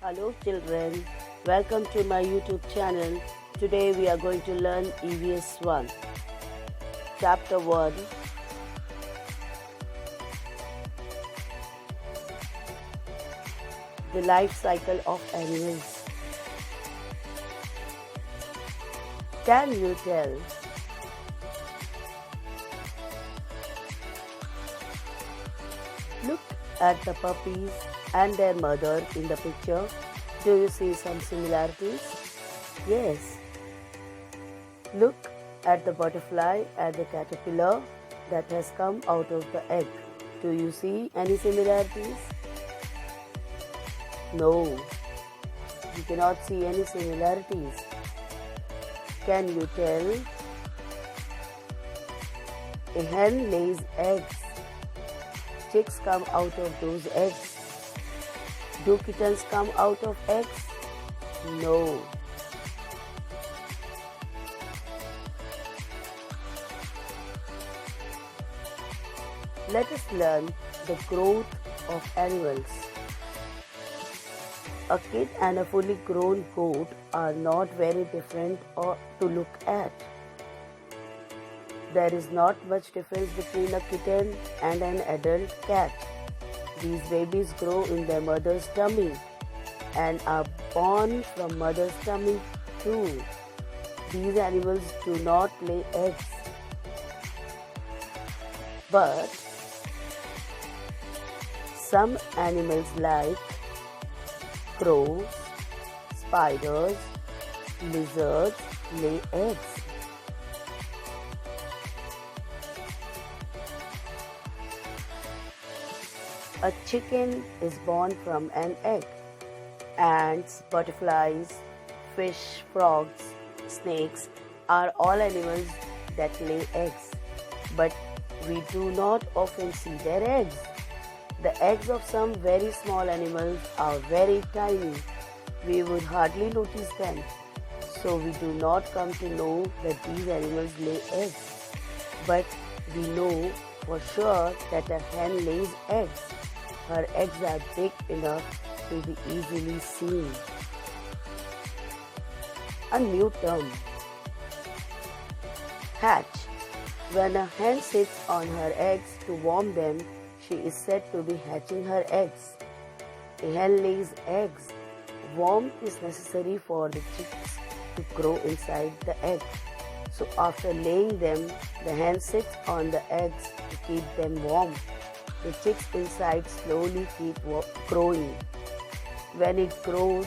Hello children, welcome to my YouTube channel. Today we are going to learn EVS 1, Chapter 1, The Life Cycle of Animals. Can you tell Look at the puppies and their mother in the picture. Do you see some similarities? Yes. Look at the butterfly and the caterpillar that has come out of the egg. Do you see any similarities? No, you cannot see any similarities. Can you tell? A hen lays eggs. Chicks come out of those eggs. Do kittens come out of eggs? No. Let us learn the growth of animals. A kid and a fully grown goat are not very different to look at. There is not much difference between a kitten and an adult cat. These babies grow in their mother's tummy and are born from mother's tummy too. These animals do not lay eggs. But some animals like crows, spiders, lizards lay eggs. A chicken is born from an egg. Ants, butterflies, fish, frogs, snakes are all animals that lay eggs. But we do not often see their eggs. The eggs of some very small animals are very tiny. We would hardly notice them. So we do not come to know that these animals lay eggs. But we know for sure that a hen lays eggs. Her eggs are big enough to be easily seen. A new term. Hatch. When a hen sits on her eggs to warm them, she is said to be hatching her eggs. A hen lays eggs. Warmth is necessary for the chicks to grow inside the egg. So after laying them, the hen sits on the eggs to keep them warm. The chicks inside slowly keep growing. When its growth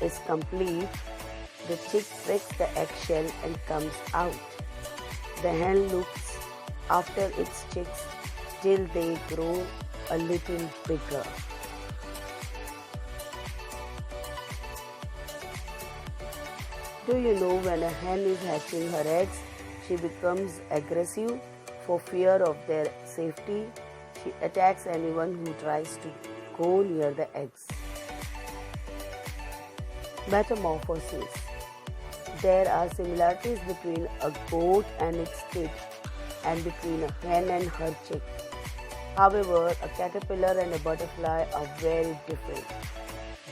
is complete, the chick breaks the eggshell and comes out. The hen looks after its chicks till they grow a little bigger. Do you know when a hen is hatching her eggs, she becomes aggressive for fear of their safety? She attacks anyone who tries to go near the eggs. Metamorphosis. There are similarities between a goat and its kid and between a hen and her chick. However, a caterpillar and a butterfly are very different.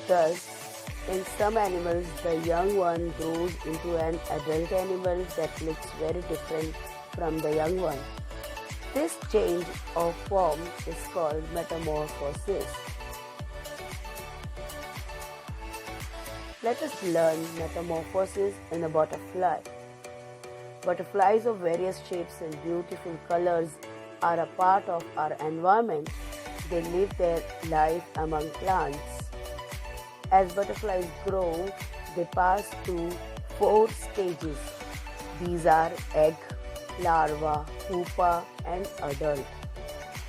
Thus, in some animals, the young one grows into an adult animal that looks very different from the young one. This change of form is called metamorphosis. Let us learn metamorphosis in a butterfly. Butterflies of various shapes and beautiful colors are a part of our environment. They live their life among plants. As butterflies grow, they pass through 4 stages. These are egg, larva, pupa, and adult.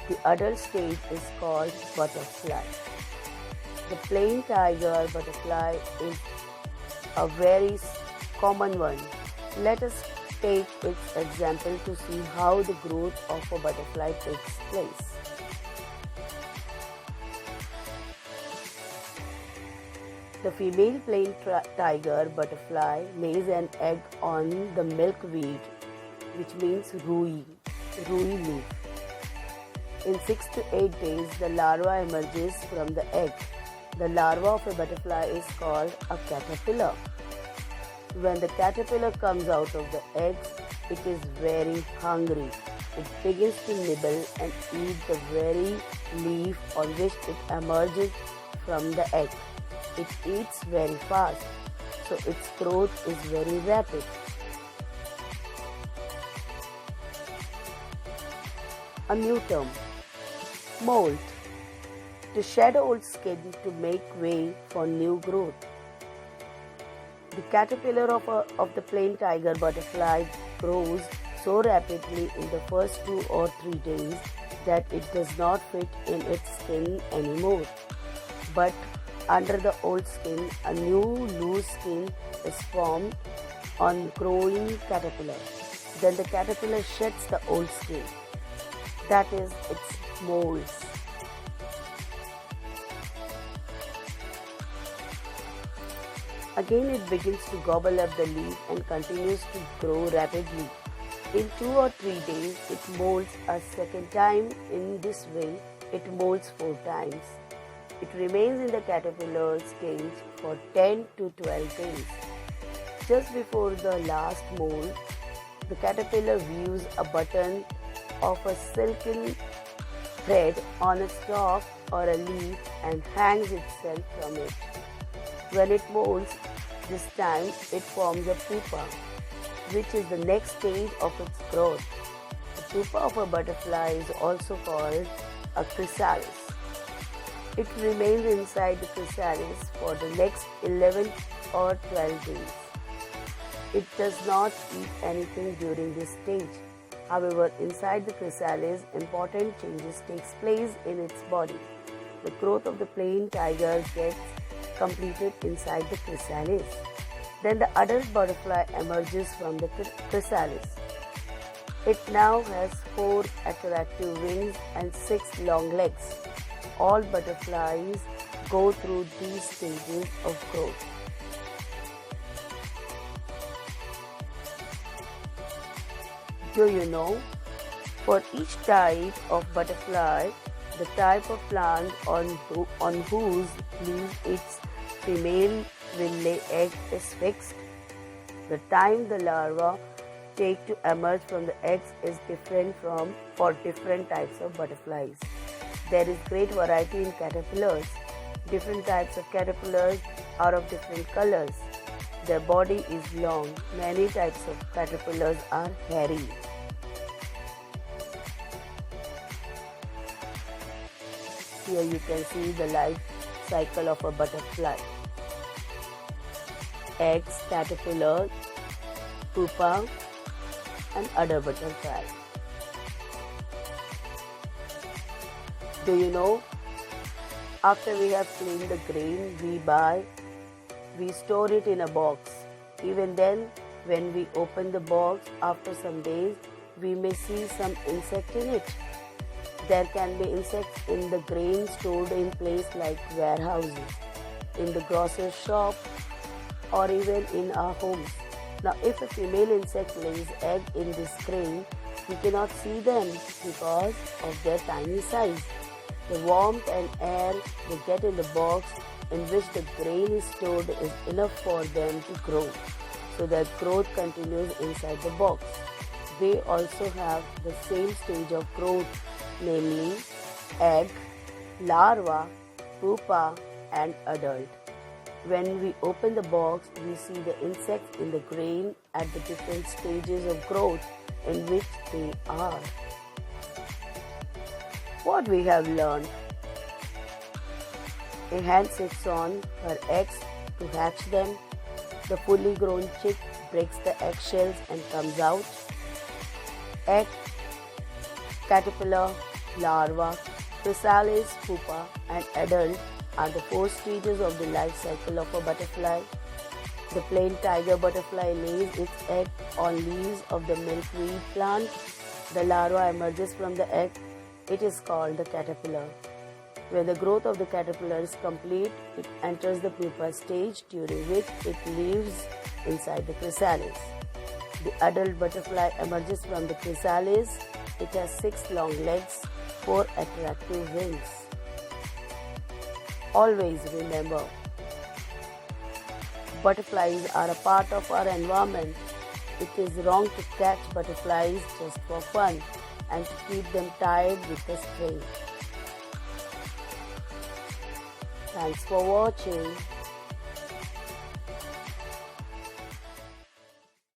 The adult stage is called butterfly. The plain tiger butterfly is a very common one. Let us take its example to see how the growth of a butterfly takes place. The female plain tiger butterfly lays an egg on the milkweed, which means rui leaf. In 6 to 8 days, the larva emerges from the egg. The larva of a butterfly is called a caterpillar. When the caterpillar comes out of the eggs, it is very hungry. It begins to nibble and eat the very leaf on which it emerges from the egg. It eats very fast, so its growth is very rapid. A new term, molt, to shed old skin to make way for new growth. The caterpillar of the plain tiger butterfly grows so rapidly in the first 2 or 3 days that it does not fit in its skin anymore. But under the old skin, a new loose skin is formed on growing caterpillar. Then the caterpillar sheds the old skin. That is, its molds. Again it begins to gobble up the leaf and continues to grow rapidly. In 2 or 3 days, it molds a second time. In this way, it molds 4 times. It remains in the caterpillar's cage for 10 to 12 days. Just before the last mold, the caterpillar views a button of a silken thread on a stalk or a leaf and hangs itself from it. When it molds, this time it forms a pupa, which is the next stage of its growth. The pupa of a butterfly is also called a chrysalis. It remains inside the chrysalis for the next 11 or 12 days. It does not eat anything during this stage. However, inside the chrysalis, important changes takes place in its body. The growth of the plain tiger gets completed inside the chrysalis. Then the adult butterfly emerges from the chrysalis. It now has 4 attractive wings and 6 long legs. All butterflies go through these stages of growth. Do you know? For each type of butterfly, the type of plant on whose leaves its female will lay egg is fixed. The time the larvae take to emerge from the eggs is different for different types of butterflies. There is great variety in caterpillars. Different types of caterpillars are of different colors. Their body is long. Many types of caterpillars are hairy. Here you can see the life cycle of a butterfly. Eggs, caterpillar, pupa, and other butterfly. Do you know? After we have cleaned the grain we store it in a box. Even then, when we open the box after some days, we may see some insect in it. There can be insects in the grain stored in place like warehouses, in the grocer's shop, or even in our homes. Now, if a female insect lays egg in this grain, we cannot see them because of their tiny size. The warmth and air they get in the box in which the grain is stored is enough for them to grow. So their growth continues inside the box. They also have the same stage of growth, namely egg, larva, pupa, and adult. When we open the box, we see the insects in the grain at the different stages of growth in which they are. What we have learned: a hen sits on her eggs to hatch them. The fully grown chick breaks the eggshells and comes out. Egg, caterpillar, larva, chrysalis, pupa, and adult are the 4 stages of the life cycle of a butterfly. The plain tiger butterfly lays its egg on leaves of the milkweed plant. The larva emerges from the egg. It is called the caterpillar. When the growth of the caterpillar is complete, it enters the pupa stage, during which it lives inside the chrysalis. The adult butterfly emerges from the chrysalis. It has 6 long legs, 4 attractive wings. Always remember, butterflies are a part of our environment. It is wrong to catch butterflies just for fun and to keep them tied with a string. Thanks for watching.